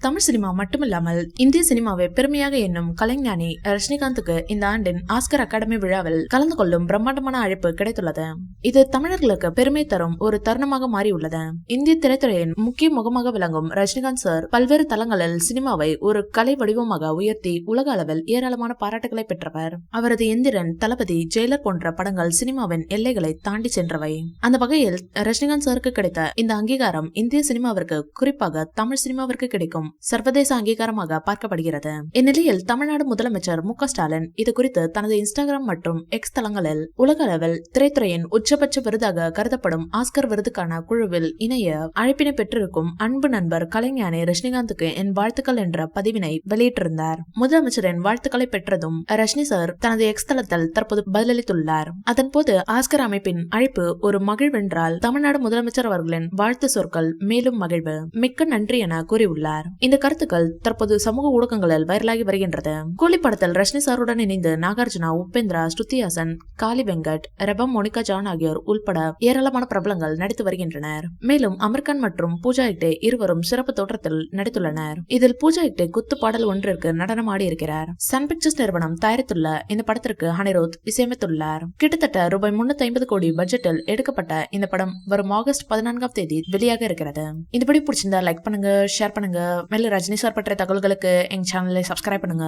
Tamil cinema மட்டுமில்லாமல் இந்திய சினிமாவை பெருமையாக எண்ணும் கலைஞானி ரஜினிகாந்துக்கு இந்த ஆண்டின் ஆஸ்கர் அகாடமி விழாவில் கலந்து கொள்ளும் பிரம்மாண்டமான அழைப்பு கிடைத்துள்ளது. இது தமிழர்களுக்கு பெருமை தரும் ஒரு தருணமாக மாறியுள்ளது. இந்திய திரைத்துறையின் முக்கிய முகமாக விளங்கும் ரஜினிகாந்த் சார் பல்வேறு தளங்களில் சினிமாவை ஒரு கலை வடிவமாக உயர்த்தி உலக அளவில் ஏராளமான பாராட்டுகளை பெற்றவர். அவரது எந்திரன், தளபதி, ஜெயிலர் போன்ற படங்கள் சினிமாவின் எல்லைகளை தாண்டி சென்றவை. அந்த வகையில் ரஜினிகாந்த் சாருக்கு கிடைத்த இந்த அங்கீகாரம் இந்திய சினிமாவிற்கு, குறிப்பாக தமிழ் சினிமாவிற்கு கிடைக்கும் சர்வதேச அங்கீகாரமாக பார்க்கப்படுகிறது. இந்நிலையில் தமிழ்நாடு முதலமைச்சர் மு.க. ஸ்டாலின் இது குறித்து தனது இன்ஸ்டாகிராம் மற்றும் எக்ஸ் தளங்களில் உலக அளவில் திரைத்துறையின் உச்சபட்ச விருதாக கருதப்படும் ஆஸ்கர் விருதுக்கான குழுவில் இணைய அழைப்பினை பெற்றிருக்கும் அன்பு நண்பர் கலைஞானி ரஜினிகாந்துக்கு என் வாழ்த்துக்கள் என்ற பதிவினை வெளியிட்டிருந்தார். முதலமைச்சரின் வாழ்த்துக்களை பெற்றதும் ரஜினி சார் தனது எக்ஸ் தளத்தில் தற்போது பதிலளித்துள்ளார். அதன்போது ஆஸ்கர் அமைப்பின் அழைப்பு ஒரு மகிழ்வென்றால் தமிழ்நாடு முதலமைச்சர் அவர்களின் வாழ்த்து சொற்கள் மேலும் மகிழ்வு, மிக்க நன்றி என கூறியுள்ளார். இந்த கருத்துக்கள் தற்போது சமூக ஊடகங்களில் வைரலாகி வருகின்றது. கூலி படத்தில் ரஜினி சாருடன் இணைந்து நாகார்ஜுனா, உபேந்திரா, ஸ்ருதி ஹாசன், காளி வெங்கட், ரெபம், மோனிகா ஜான் ஆகியோர் உள்பட ஏராளமான பிரபலங்கள் நடித்து வருகின்றனர். மேலும் அமீர் கான் மற்றும் பூஜா ஹெக்டே இருவரும் சிறப்பு தோற்றத்தில் நடித்துள்ளனர். இதில் பூஜா ஹெக்டே குத்து பாடல் ஒன்றிற்கு நடனம் ஆடி இருக்கிறார். சன் பிக்சர்ஸ் நிறுவனம் தயாரித்துள்ள இந்த படத்திற்கு அனிருத் இசையமைத்துள்ளார். கிட்டத்தட்ட ரூபாய் 350 கோடி பட்ஜெட்டில் எடுக்கப்பட்ட இந்த படம் வரும் ஆகஸ்ட் 14ஆம் தேதி வெளியாக இருக்கிறது. இந்த வீடியோ பிடிச்சிருந்தா லைக் பண்ணுங்க, ஷேர் பண்ணுங்க. மேலும் ரஜினி சார் பற்றிய தகவல்களுக்கு எங்க சேனலை சப்ஸ்கிரைப் பண்ணுங்க.